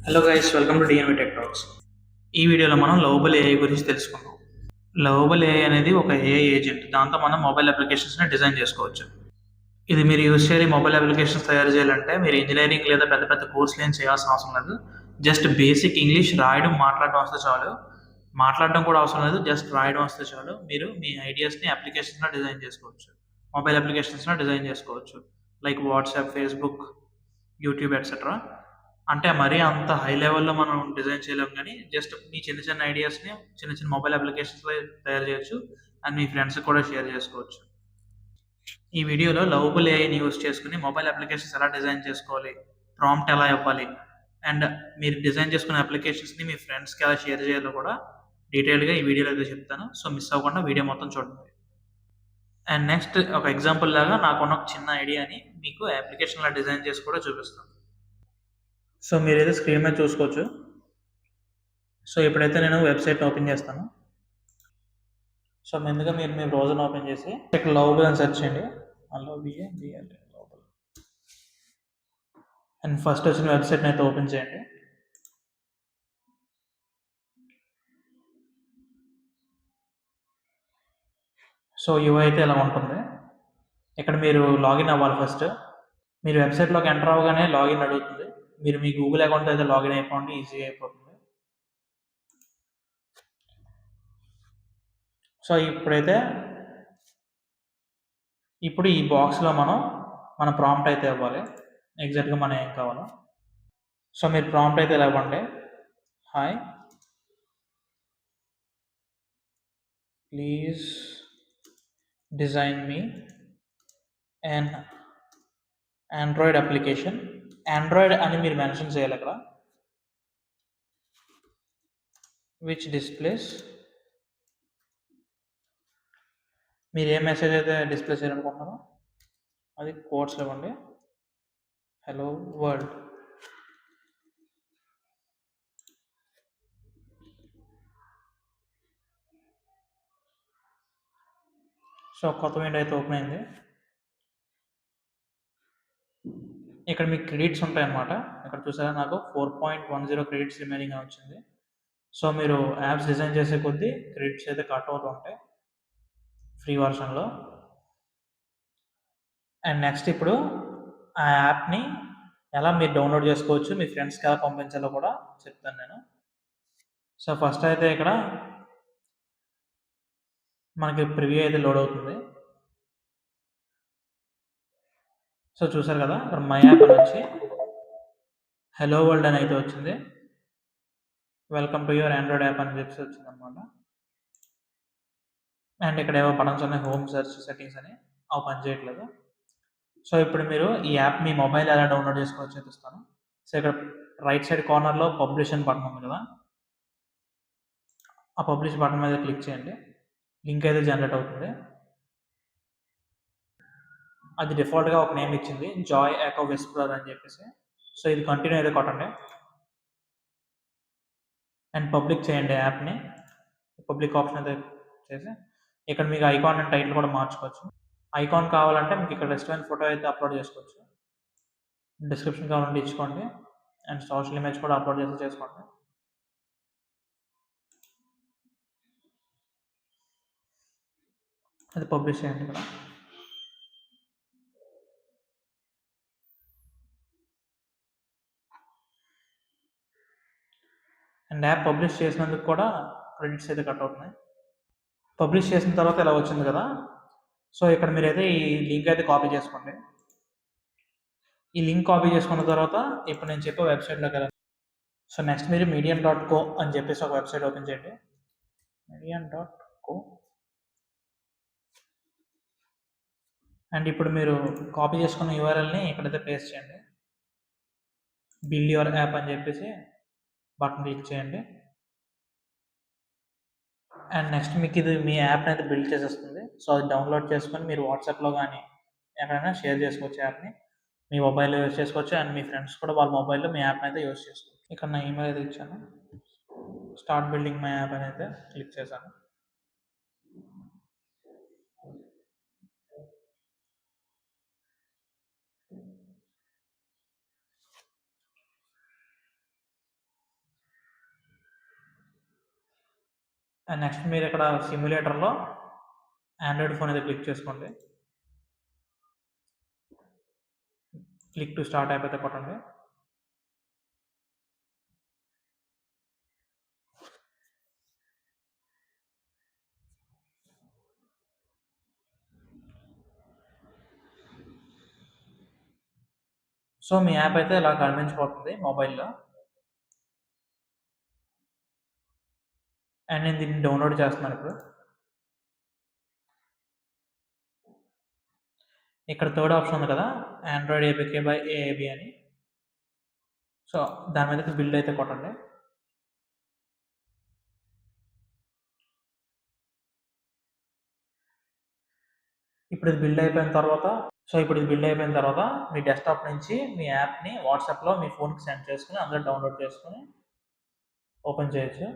Hello guys, welcome to DNV tech talks. ఈ వీడియోలో మనం లవబుల్ ఏఐ గురించి తెలుసుకుందాం. లవబుల్ ఏఐ అనేది ఒక ఏఐ ఏజెంట్. దాంతో మనం మొబైల్ అప్లికేషన్స్ని డిజైన్ చేసుకోవచ్చు. ఇది మీరు యూజ్ చేయాలి మొబైల్ అప్లికేషన్స్ తయారు చేయాలంటే మీరు ఇంజనీరింగ్ లేదా పెద్ద పెద్ద కోర్సులు ఏం చేయాల్సిన అవసరం లేదు. జస్ట్ బేసిక్ ఇంగ్లీష్ రాయడం మాట్లాడడం వస్తే చాలు. మాట్లాడడం కూడా అవసరం లేదు, జస్ట్ రాయడం వస్తే చాలు. మీరు మీ ఐడియాస్ని అప్లికేషన్స్లో డిజైన్ చేసుకోవచ్చు. మొబైల్ అప్లికేషన్స్లో డిజైన్ చేసుకోవచ్చు, like WhatsApp, Facebook, YouTube etcetera. అంటే మరీ అంత హై లెవెల్‌లో మనం డిజైన్ చేయలేం గానీ, జస్ట్ మీ చిన్న చిన్న ఐడియాస్‌ని చిన్న చిన్న మొబైల్ అప్లికేషన్స్‌లో తయారు చేయొచ్చు. అండ్ మీ ఫ్రెండ్స్‌కి కూడా షేర్ చేసుకోవచ్చు. ఈ వీడియోలో లవబుల్ ఏఐని యూజ్ చేసుకుని మొబైల్ అప్లికేషన్స్ ఎలా డిజైన్ చేసుకోవాలి, ప్రాంప్ట్ ఎలా ఇవ్వాలి, అండ్ మీరు డిజైన్ చేసుకున్న అప్లికేషన్స్‌ని మీ ఫ్రెండ్స్‌కి ఎలా షేర్ చేయాలో కూడా డీటెయిల్‌గా ఈ వీడియోలో అయితే చెప్తాను. సో, మిస్ అవ్వకుండా వీడియో మొత్తం చూడండి. అండ్ నెక్స్ట్ ఒక ఎగ్జాంపుల్ లాగా నాకున్న ఒక చిన్న ఐడియాని మీకు అప్లికేషన్ ఎలా డిజైన్ చేసి కూడా చూపిస్తాను. సో, మీరైతే స్క్రీన్ మీద చూసుకోవచ్చు. సో, ఇప్పుడైతే నేను వెబ్‌సైట్‌ని ఓపెన్ చేస్తాను. సో, ముందుగా మీరు మీ బ్రౌజర్‌ని ఓపెన్ చేసి ఇక్కడ లవబుల్ అని సెర్చ్ చేయండి. LOVABL lovable. అండ్ ఫస్ట్ వచ్చిన వెబ్‌సైట్‌ని అయితే ఓపెన్ చేయండి. సో, యూఐ అయితే ఇలా ఉంటుంది. ఇక్కడ మీరు లాగిన్ అవ్వాలి ఫస్ట్. మీరు వెబ్‌సైట్‌లోకి ఎంటర్ అవ్వగానే లాగిన్ అడుగుతుంది. మీరు మీ గూగుల్ అకౌంట్‌తో అయితే లాగిన్ అయిపోండి, ఈజీగా అయిపోతుంది. సో, ఇప్పుడు ఈ బాక్స్‌లో మన ప్రాంప్ట్ అయితే ఇవ్వాలి. ఎగ్జాక్ట్‌గా మనం ఏం కావాలో. సో, మీరు ప్రాంప్ట్ అయితే ఇలా ఇవ్వండి. Hi, please design me an Android application. Android అని మీరు మెన్షన్ చేయాలి అక్కడ. విచ్ డిస్ప్లేస్, మీరు ఏ మెసేజ్ అయితే డిస్ప్లే చేయాలనుకుంటున్నారో అది కోడ్స్లో ఇవ్వండి. Hello world. సో, కొత్త విండో అయితే ఓపెన్ అయింది. ఇక్కడ మీకు క్రెడిట్స్ ఉంటాయన్నమాట. ఇక్కడ చూసారా, నాకు 4.10 క్రెడిట్స్ రిమైనింగ్ అని వచ్చింది. సో, మీరు యాప్స్ డిజైన్ చేసే కొద్దీ క్రెడిట్స్ అయితే కట్ అవుతూ ఉంటాయి ఫ్రీ వర్షన్లో. అండ్ నెక్స్ట్ ఇప్పుడు ఆ యాప్ని ఎలా మీరు డౌన్లోడ్ చేసుకోవచ్చు, మీ ఫ్రెండ్స్కి ఎలా పంపించాలో కూడా చెప్తాను నేను. సో, ఫస్ట్ అయితే ఇక్కడ మనకి ప్రివ్యూ అయితే లోడ్ అవుతుంది. సో, చూసారు కదా, ఇక్కడ మై యాప్ అని వచ్చి హలో వరల్డ్ అని అయితే వచ్చింది. Welcome to your Android app అని చెప్పి వచ్చింది అనమాట. అండ్ ఇక్కడ ఏవో బటన్స్ ఉన్నాయి, హోమ్, సెర్చ్, సెట్టింగ్స్ అని, అవి పని చేయట్లేదు. సో, ఇప్పుడు మీరు ఈ యాప్ మీ మొబైల్ ఎలా డౌన్లోడ్ చేసుకోవచ్చో చూపిస్తాను. సో, ఇక్కడ రైట్ సైడ్ కార్నర్లో పబ్లిష్ అని బటన్ ఉంది కదా, ఆ పబ్లిష్ బటన్ మీద క్లిక్ చేయండి. లింక్ అయితే జనరేట్ అవుతుంది. అది డిఫాల్ట్గా ఒక నేమ్ ఇచ్చింది, జాయ్ ఎకో విస్పరర్ అని చెప్పేసి. సో, ఇది కంటిన్యూ అయితే కొట్టండి అండ్ పబ్లిక్ చేయండి యాప్ని. పబ్లిక్ ఆప్షన్ అయితే చేసి ఇక్కడ మీకు ఐకాన్ అండ్ టైటిల్ కూడా మార్చుకోవచ్చు. ఐకాన్ కావాలంటే మీకు ఇక్కడ రెస్టారెంట్ ఫోటో అయితే అప్లోడ్ చేసుకోవచ్చు. డిస్క్రిప్షన్ కావాలంటే ఇచ్చుకోండి. అండ్ సోషల్ ఇమేజ్ కూడా అప్లోడ్ చేసుకోండి. అది పబ్లిష్ చేయండి ఇక్కడ. అండ్ యాప్ పబ్లిష్ చేసినందుకు కూడా క్రెడిట్స్ అయితే కట్ అవుతున్నాయి. పబ్లిష్ చేసిన తర్వాత ఇలా వచ్చింది కదా, సో ఇక్కడ మీరైతే ఈ లింక్ అయితే కాపీ చేసుకోండి. ఈ లింక్ కాపీ చేసుకున్న తర్వాత ఇప్పుడు నేను చెప్పే వెబ్సైట్లోకి వెళ్ళండి. సో, నెక్స్ట్ మీరు medium.co అని చెప్పేసి ఒక వెబ్సైట్ ఓపెన్ చేయండి. medium.co. అండ్ ఇప్పుడు మీరు కాపీ చేసుకున్న యూఆర్ఎల్ని ఇక్కడైతే పేస్ట్ చేయండి. బిల్డ్ యువర్ యాప్ అని చెప్పేసి బటన్ క్లిక్ చేయండి. అండ్ నెక్స్ట్ మీకు ఇది మీ యాప్ని అయితే బిల్డ్ చేసేస్తుంది. సో, అది డౌన్లోడ్ చేసుకొని మీరు వాట్సాప్లో కానీ ఎక్కడైనా షేర్ చేసుకోవచ్చు యాప్ని. మీ మొబైల్లో యూజ్ చేసుకోవచ్చు అండ్ మీ ఫ్రెండ్స్ కూడా వాళ్ళ మొబైల్లో మీ యాప్ని అయితే యూజ్ చేసుకోవచ్చు. ఇక్కడ నా ఈమెయిల్ అయితే ఇచ్చాను. స్టార్ట్ బిల్డింగ్ మై యాప్ అని అయితే క్లిక్ చేశాను. అండ్ నెక్స్ట్ మీరు ఇక్కడ సిమ్యులేటర్లో ఆండ్రాయిడ్ ఫోన్ అయితే క్లిక్ చేసుకోండి. క్లిక్ టు స్టార్ట్ అయిపోతే కొట్టండి. సో మీ యాప్ అయితే ఇలా కనిపించిపోతుంది మొబైల్లో. అండ్ నేను దీన్ని డౌన్లోడ్ చేస్తున్నాను ఇప్పుడు. ఇక్కడ థర్డ్ ఆప్షన్ ఉంది కదా, ఆండ్రాయిడ్ ఏపీకే బై ఏఏబి అని. సో దాని మీద బిల్డ్ అయితే కొట్టండి. ఇప్పుడు ఇది బిల్డ్ అయిపోయిన తర్వాత మీ డెస్క్టాప్ నుంచి మీ యాప్ని వాట్సాప్లో మీ ఫోన్కి సెండ్ చేసుకుని అందులో డౌన్లోడ్ చేసుకుని ఓపెన్ చేయొచ్చు.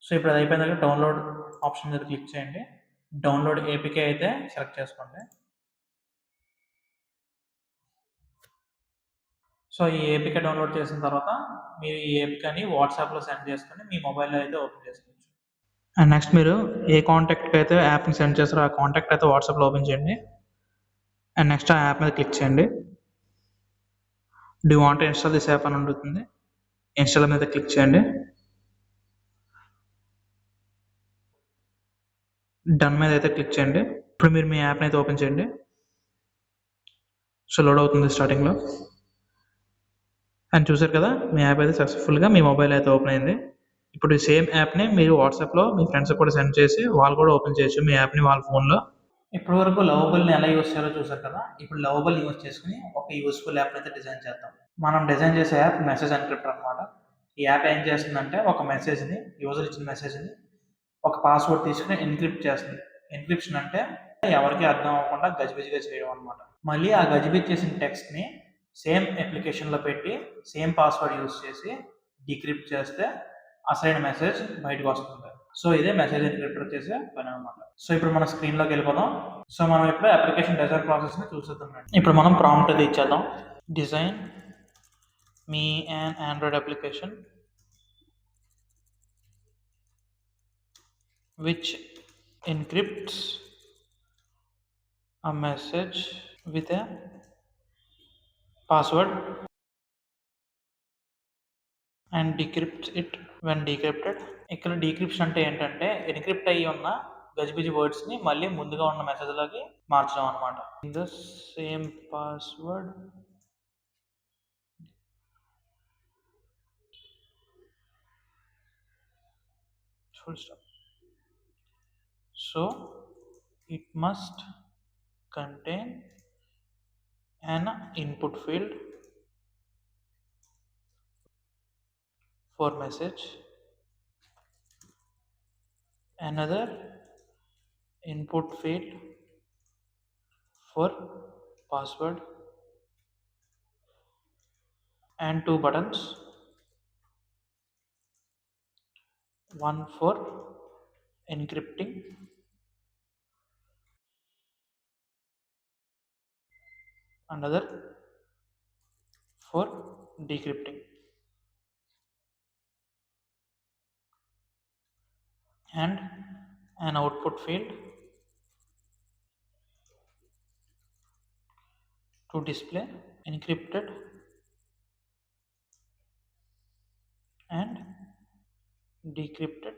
సో ఇప్పుడు అది అయిపోయిన తర్వాత డౌన్లోడ్ ఆప్షన్ మీద క్లిక్ చేయండి. డౌన్లోడ్ ఏపీకే అయితే సెలెక్ట్ చేసుకోండి. సో ఈ ఏపీకే డౌన్లోడ్ చేసిన తర్వాత మీరు ఈ ఏపీకేని వాట్సాప్లో సెండ్ చేసుకుని మీ మొబైల్లో అయితే ఓపెన్ చేసుకోవచ్చు. అండ్ నెక్స్ట్ మీరు ఏ కాంటాక్ట్కి అయితే యాప్ని సెండ్ చేస్తారో ఆ కాంటాక్ట్ అయితే వాట్సాప్లో ఓపెన్ చేయండి. అండ్ నెక్స్ట్ ఆ యాప్ మీద క్లిక్ చేయండి. Do want install this app అని ఉంటుంది. ఇన్స్టాల్ మీద క్లిక్ చేయండి. డన్ మీద అయితే క్లిక్ చేయండి. ఇప్పుడు మీరు మీ యాప్ని అయితే ఓపెన్ చేయండి. సో లోడ్ అవుతుంది స్టార్టింగ్లో. అండ్ చూసారు కదా, మీ యాప్ అయితే సక్సెస్ఫుల్గా మీ మొబైల్ అయితే ఓపెన్ అయింది. ఇప్పుడు ఈ సేమ్ యాప్ని మీరు వాట్సాప్లో మీ ఫ్రెండ్స్కి కూడా సెండ్ చేసి వాళ్ళు కూడా ఓపెన్ చేయొచ్చు మీ యాప్ని వాళ్ళ ఫోన్లో. ఇప్పటి వరకు లవబుల్ని ఎలా యూస్ చేయాలో చూసారు కదా. ఇప్పుడు లవబుల్ యూస్ చేసుకుని ఒక యూస్ఫుల్ యాప్ అయితే డిజైన్ చేద్దాం. మనం డిజైన్ చేసే యాప్ మెసేజ్ ఎన్క్రిప్టర్ అనమాట. ఈ యాప్ ఏం చేస్తుందంటే ఒక మెసేజ్ని, యూజర్ ఇచ్చిన మెసేజ్ని ఒక పాస్వర్డ్ తీసుకుని ఎన్క్రిప్ట్ చేస్తుంది. ఎన్క్రిప్షన్ అంటే ఎవరికి అర్థం అవ్వకుండా గజిబిజిగా చేయడం అనమాట. మళ్ళీ ఆ గజిబిజి చేసిన టెక్స్ట్ని సేమ్ అప్లికేషన్లో పెట్టి సేమ్ పాస్వర్డ్ యూస్ చేసి డీక్రిప్ట్ చేస్తే అసలైన మెసేజ్ బయటకు వస్తుంది. సో ఇదే మెసేజ్ ఎన్క్రిప్టర్ చేసే పని అనమాట. సో ఇప్పుడు మన స్క్రీన్లోకి వెళ్ళిపోదాం. సో మనం ఇప్పుడు అప్లికేషన్ డిజైన్ ప్రాసెస్ని చూసేద్దాం. ఇప్పుడు మనం ప్రాంప్ట్ అది ఇచ్చేద్దాం. Design me an Android application which encrypts a message with a password and decrypts it when decrypted. ఇక్కడ డీక్రిప్షన్ అంటే ఏంటంటే ఎన్క్రిప్ట్ అయ్యి ఉన్న గజిబిజి వర్డ్స్ని మళ్ళీ ముందుగా ఉన్న మెసేజ్లోకి మార్చడం అనమాట. In the same password full stop. So it must contain an input field for message, another input field for password, and two buttons, one for encrypting, another for decrypting, and an output field to display encrypted and decrypted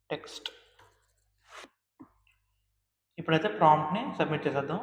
text. ఇప్పుడైతే ప్రాంప్ట్ని submit చేసేద్దాం.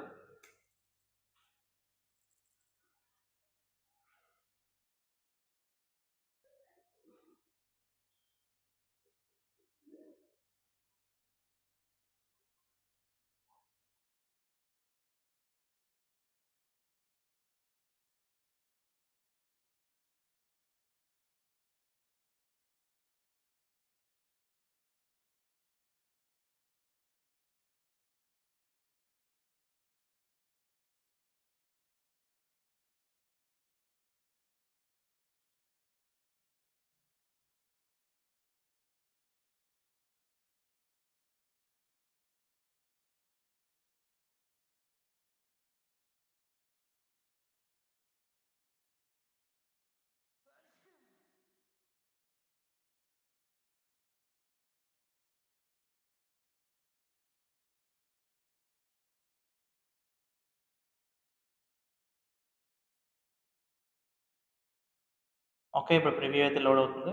Okay. ఇప్పుడు preview అయితే load అవుతుంది.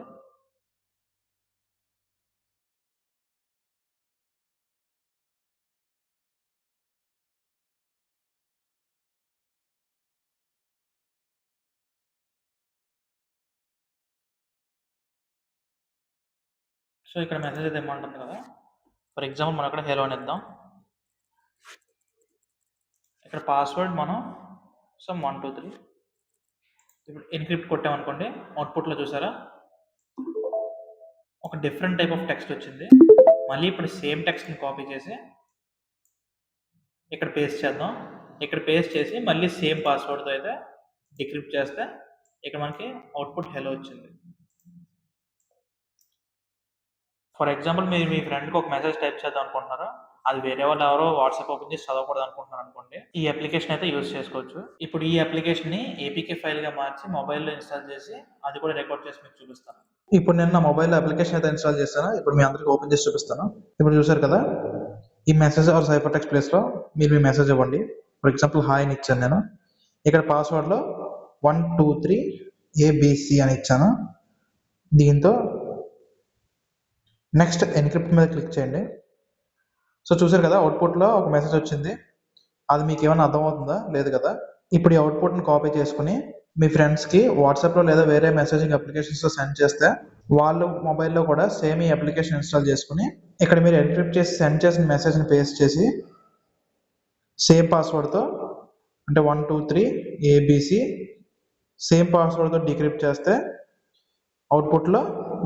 So, ఇక్కడ message అయితే ఇమ్మంటుంది కదా! For example మనం ఇక్కడ హలో అని ఇద్దాం. ఇక్కడ పాస్వర్డ్ మనం 1, 2, 3 ఇప్పుడు ఎన్క్రిప్ట్ కొట్టామనుకోండి, అవుట్‌పుట్‌లో చూసారా? ఒక డిఫరెంట్ టైప్ ఆఫ్ టెక్స్ట్ వచ్చింది. మళ్ళీ ఇప్పుడు సేమ్ టెక్స్ట్‌ని కాపీ చేసి ఇక్కడ పేస్ట్ చేద్దాం. ఇక్కడ పేస్ట్ చేసి మళ్ళీ సేమ్ పాస్వర్డ్‌తో అయితే డిక్రిప్ట్ చేస్తే ఇక్కడ మనకి అవుట్‌పుట్ హలో వచ్చింది. ఫర్ ఎగ్జాంపుల్ మీరు మీ ఫ్రెండ్‌కి ఒక మెసేజ్ టైప్ చేద్దాం అనుకుంటున్నారు. అది వేరే వాళ్ళు ఎవరో వాట్సాప్ ఓపెన్ చేసి చదవకూడదు అనుకుంటున్నారు అనుకోండి. ఈ అప్లికేషన్ అయితే యూజ్ చేసుకోవచ్చు. ఇప్పుడు ఈ అప్లికేషన్‌ని ఏపీకే ఫైల్‌గా మార్చి మొబైల్‌లో ఇన్‌స్టాల్ చేసి అది కూడా రికార్డ్ చేసి మీకు చూపిస్తాను. ఇప్పుడు నేను నా మొబైల్‌లో అప్లికేషన్ అయితే ఇన్‌స్టాల్ చేశాను. ఇప్పుడు మీ అందరికి ఓపెన్ చేసి చూపిస్తాను. ఇప్పుడు చూసారు కదా! ఈ మెసేజ్ ఆర్ సైఫర్ టెక్స్ట్ ప్లేస్‌లో మీరు మీ మెసేజ్ ఇవ్వండి. ఫర్ ఎగ్జాంపుల్ హాయ్ అని ఇచ్చాను నేను. ఇక్కడ పాస్వర్డ్‌లో 1, 2, 3 ఏబీసీ అని ఇచ్చాను. దీంతో నెక్స్ట్ ఎన్క్రిప్ట్ మీద క్లిక్ చేయండి. సో చూసారు కదా, అవుట్పుట్లో ఒక మెసేజ్ వచ్చింది. అది మీకు ఏమైనా అర్థమవుతుందా? లేదు కదా. ఇప్పుడు ఈ అవుట్పుట్ని కాపీ చేసుకుని మీ ఫ్రెండ్స్కి వాట్సాప్లో లేదా వేరే మెసేజింగ్ అప్లికేషన్స్లో సెండ్ చేస్తే వాళ్ళు మొబైల్లో కూడా సేమ్ ఈ అప్లికేషన్ ఇన్స్టాల్ చేసుకుని ఇక్కడ మీరు ఎన్క్రిప్ట్ చేసి సెండ్ చేసిన మెసేజ్ని పేస్ట్ చేసి సేమ్ పాస్వర్డ్తో అంటే 1, 2, 3 ఏబీసీ సేమ్ పాస్వర్డ్తో డిక్రిప్ట్ చేస్తే అవుట్పుట్లో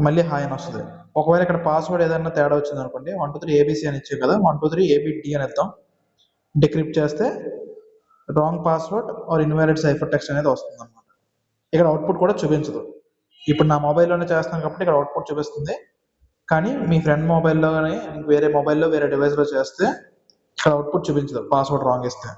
మళ్ళీ హాయ్ అని వస్తుంది. ఒకవేళ ఇక్కడ పాస్వర్డ్ ఏదైనా తేడా వచ్చింది అనుకోండి, 1, 2, 3 ఏబీసీ అని ఇచ్చాం కదా, 1, 2, 3 ఏబిడి అని ఇద్దాం. డిక్రిప్ట్ చేస్తే wrong password or invalid cipher text అనేది వస్తుంది అనమాట. ఇక్కడ అవుట్పుట్ కూడా చూపించదు. ఇప్పుడు నా మొబైల్లోనే చేస్తాను కాబట్టి ఇక్కడ అవుట్పుట్ చూపిస్తుంది. కానీ మీ ఫ్రెండ్ మొబైల్లో కానీ వేరే మొబైల్లో వేరే డివైస్లో చేస్తే ఇక్కడ అవుట్పుట్ చూపించదు పాస్వర్డ్ రాంగ్ ఇస్తే.